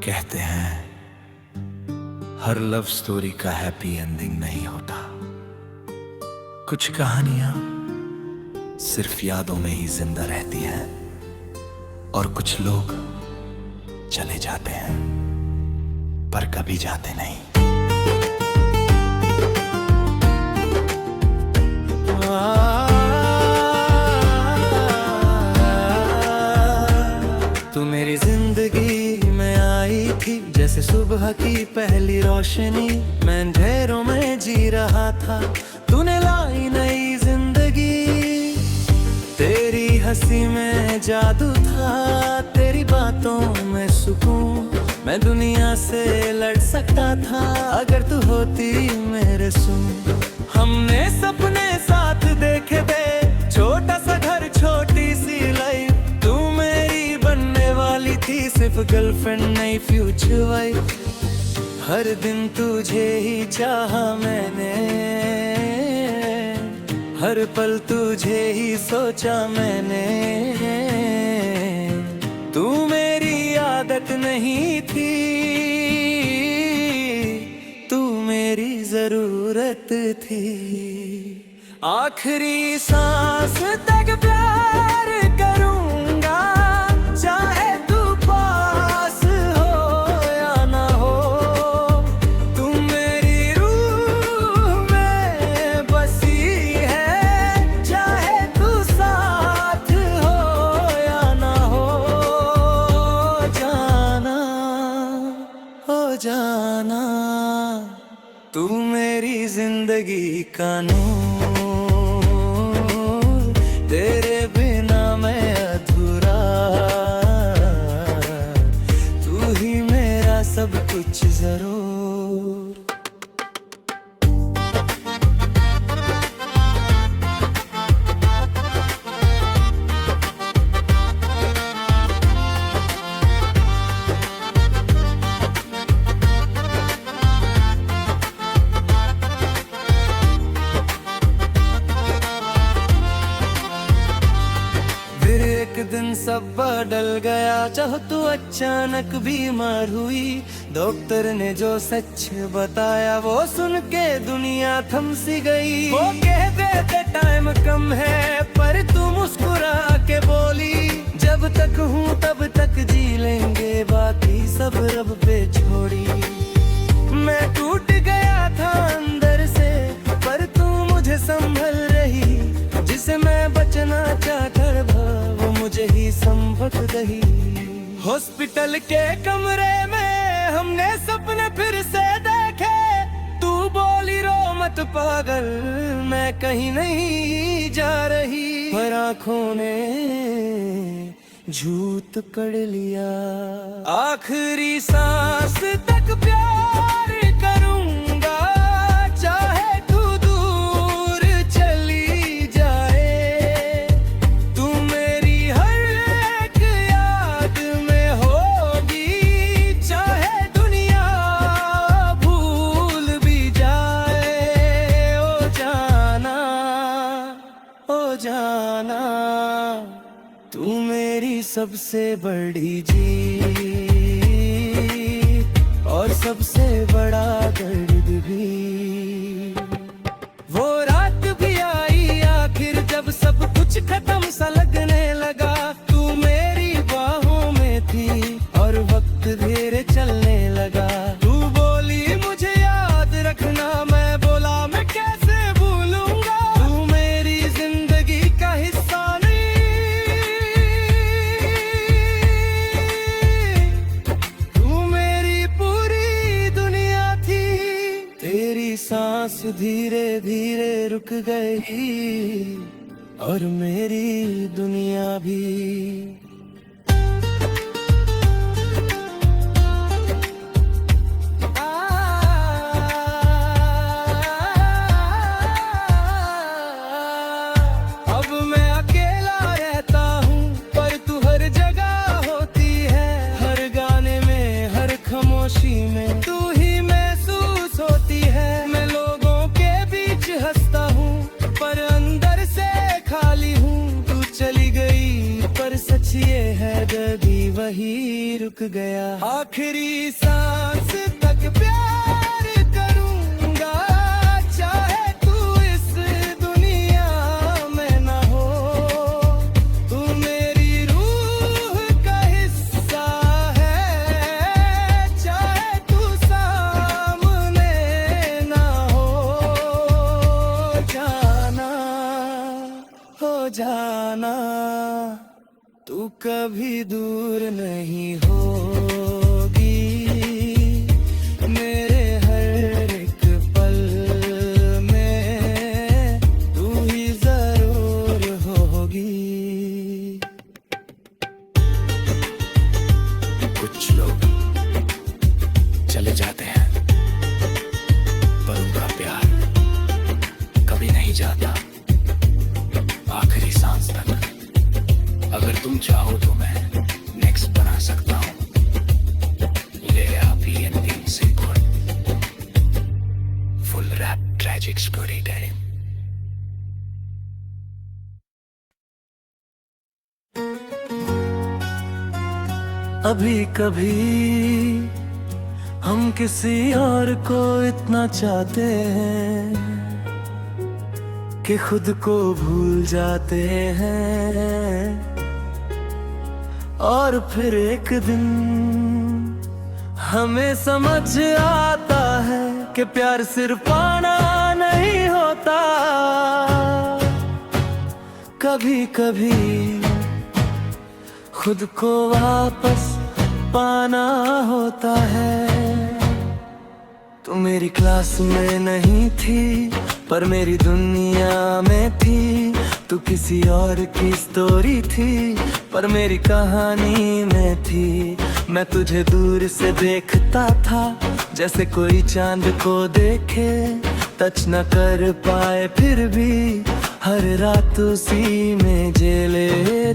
कहते हैं हर love story का हैप्पी एंडिंग नहीं होता। कुछ कहानियां सिर्फ यादों में ही जिंदा रहती हैं और कुछ लोग चले जाते हैं पर कभी जाते नहीं। तू मेरी जिंदगी में आई थी जैसे सुबह की पहली रोशनी। मैं अंधेरों में जी रहा था, तूने लाई नई जिंदगी। तेरी हंसी में जादू था, तेरी बातों में सुकून। मैं दुनिया से लड़ सकता था अगर तू होती मेरे सुन। हमने सपने साथ देखे थे, छोटा सा घर छोटी सी लाइफ। तू मेरी बनने वाली थी, सिर्फ गर्लफ्रेंड नहीं फ्यूचर वाइफ। हर दिन तुझे ही चाहा मैंने, हर पल तुझे ही सोचा मैंने। तू मेरी आदत नहीं थी, तू मेरी जरूरत थी। आखिरी सांस तक प्यार करूंगा, चाहे तू पास हो या ना हो। तू मेरी रूह में बसी है, चाहे तू साथ हो या ना हो। जाना हो जाना, तू मेरी जिंदगी का नूर। तेरे बिना मैं अधूरा, तू ही मेरा सब कुछ जरूर। एक दिन सब बदल गया, चाहो तू अचानक बीमार हुई। डॉक्टर ने जो सच बताया वो सुन के दुनिया थम सी गई। वो कहते थे टाइम कम है, पर तू मुस्कुरा के बोली जब तक हूँ तब तक जी लेंगे, बाकी सब रब पे छोड़ी। मैं टूट गया था अंदर से, पर तू मुझे संभल रही। जिसे मैं बचना चाहता वो मुझे ही संभल रही। हॉस्पिटल के कमरे में हमने सपने फिर से देखे। तू बोली रो मत पागल, मैं कहीं नहीं जा रही। पर आँखों ने झूठ पकड़ लिया। आखिरी सांस तक प्यार करूंगा, चाहे तू दूर चली जाए। तू मेरी हर एक याद में होगी, चाहे दुनिया भूल भी जाए। ओ जाना ओ जाना, तू मेरी सबसे बड़ी जीत और सबसे बड़ा दर्द भी। वो रात भी आई आखिर जब सब कुछ खत्म सा लगने लगा। तू मेरी बाहों में थी और वक्त धीरे चलने लगा। तू बोली मुझे याद रखना, मैं बोला मैं कैसे भूलूंगा। तू मेरी जिंदगी का हिस्सा सांस धीरे धीरे रुक गई और मेरी दुनिया भी। अब मैं अकेला रहता हूँ, पर तू हर जगह होती है। हर गाने में, हर खामोशी में तू ही महसूस होती है। मैं लोगों के बीच हंसता हूँ, पर अंदर से खाली हूँ। तू चली गई पर सच ये है दर्दी वही रुक गया। आखिरी सांस तक प्यार करूंगा, चाहे तू इस दुनिया में ना हो। तू मेरी रूह का हिस्सा है, चाहे तू सामने ना हो। जाना हो जाना, तू कभी दूर नहीं होगी, मेरे हर एक पल में तू ही जरूर होगी। कुछ लोग चले जाते हैं, पर उनका प्यार कभी नहीं जाता आखिरी सांस तक। अगर तुम चाहो तो मैं नेक्स्ट बना सकता हूँ। ले अभी एंडिंग से full rap tragic story telling. अभी कभी हम किसी और को इतना चाहते हैं कि खुद को भूल जाते हैं, और फिर एक दिन हमें समझ आता है कि प्यार सिर्फ पाना नहीं होता। कभी कभी खुद को वापस पाना होता है। तू मेरी क्लास में नहीं थी, पर मेरी दुनिया में थी। तू किसी और की स्टोरी थी, पर मेरी कहानी में थी। मैं तुझे दूर से देखता था, जैसे कोई चांद को देखे, टच न कर पाए फिर भी हर रात उसी में जेले।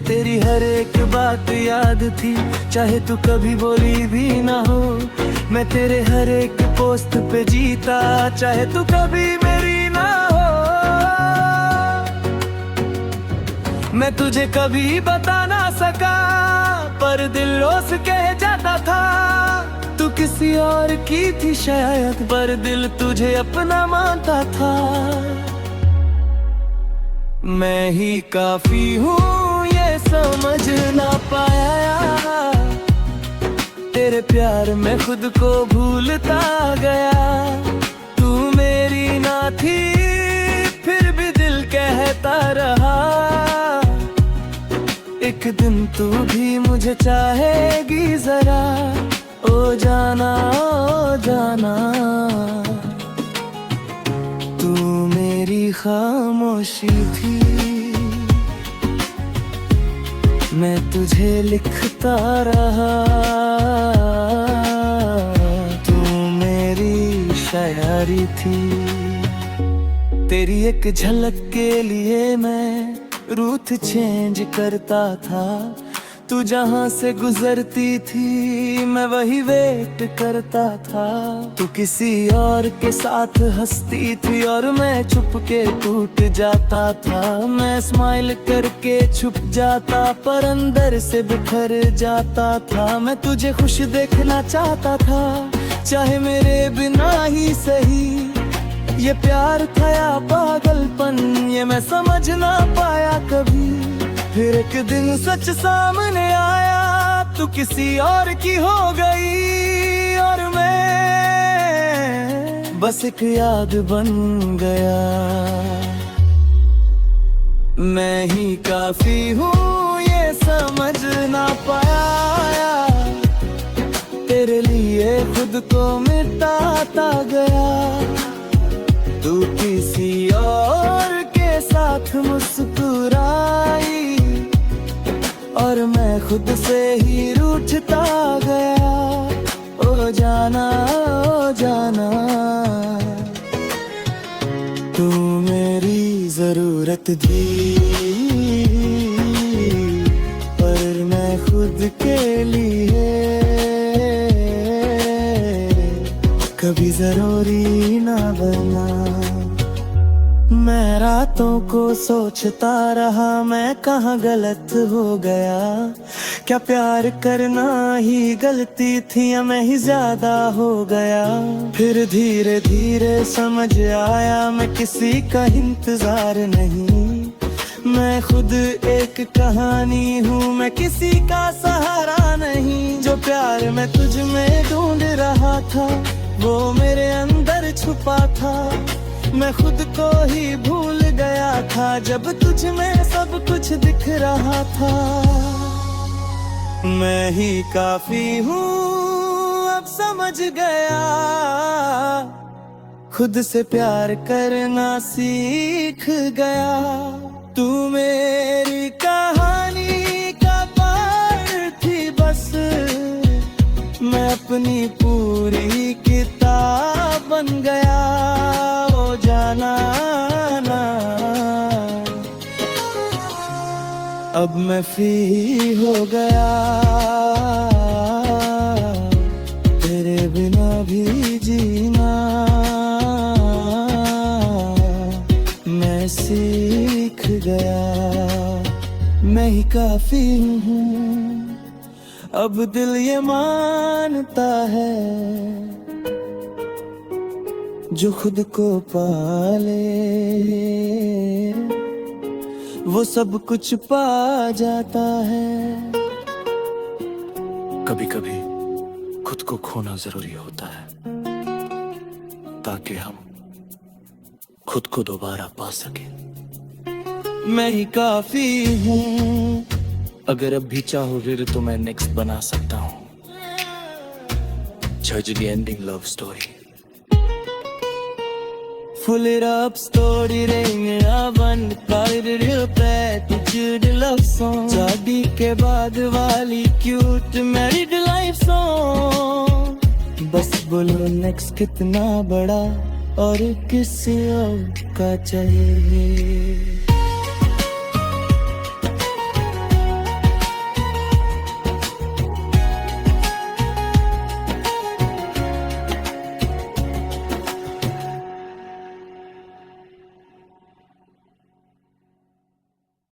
तेरी हर एक बात याद थी, चाहे तू कभी बोली भी ना हो। मैं तेरे हर एक पोस्ट पे जीता, चाहे तू कभी मेरी ना हो। मैं तुझे कभी बता ना सका, पर दिल रोस कह जाता था। तू किसी और की थी शायद, पर दिल तुझे अपना मानता था। मैं ही काफी हूँ ये समझ ना पाया, तेरे प्यार में खुद को भूलता गया। तू मेरी ना थी, फिर भी दिल कहता रहा, एक दिन तू भी मुझे चाहेगी जरा। ओ जाना ओ जाना, तू मेरी खामोशी थी, मैं तुझे लिखता रहा। तू मेरी शायरी थी, तेरी एक झलक के लिए मैं रूट चेंज करता था। तू जहाँ से गुजरती थी, मैं वही वेट करता था। तू किसी और के साथ हंसती थी, और मैं छुप के टूट जाता था। मैं स्माइल करके छुप जाता, पर अंदर से बिखर जाता था। मैं तुझे खुश देखना चाहता था, चाहे मेरे बिना ही सही। ये प्यार था या पागलपन, ये मैं समझ ना पाया कभी। फिर एक दिन सच सामने आया, तू किसी और की हो गई, और मैं बस एक याद बन गया। मैं ही काफी हूँ ये समझ ना पाया, तेरे लिए खुद को मिटाता गया। तू किसी और के साथ मुस्कुराई, और मैं खुद से ही रूठता गया। ओ जाना ओ जाना, तू मेरी जरूरत थी, पर मैं खुद के लिए कभी जरूरी ना बना। मैं रातों को सोचता रहा, मैं कहाँ गलत हो गया, क्या प्यार करना ही गलती थी या मैं ही ज्यादा हो गया। फिर धीरे धीरे समझ आया मैं किसी का इंतजार नहीं, मैं खुद एक कहानी हूँ, मैं किसी का सहारा नहीं। जो प्यार मैं तुझ में ढूंढ रहा था वो मेरे अंदर छुपा था, मैं खुद को ही भूल गया था जब तुझ में सब कुछ दिख रहा था। मैं ही काफी हूँ अब समझ गया, खुद से प्यार करना सीख गया। तू मेरी कहानी का पार्ट थी बस, मैं अपनी पूरी किताब बन गया। वो जाना ना अब मैं फ्री हो गया, तेरे बिना भी जीना मैं सीख गया। मैं ही काफी हूँ अब दिल ये मानता है, जो खुद को पाले वो सब कुछ पा जाता है। कभी कभी खुद को खोना जरूरी होता है ताकि हम खुद को दोबारा पा सके। मैं ही काफी हूँ, अगर अब भी चाहो फिर तो मैं नेक्स्ट बना सकता हूँ tragedy ending love story। Full it up story रहेंगे बन कर पैकेज्ड लव सॉन्ग, शादी के बाद वाली क्यूट मैरिड लाइफ सॉन्ग। बस बोलो नेक्स्ट कितना बड़ा और किसी और का चाहिए।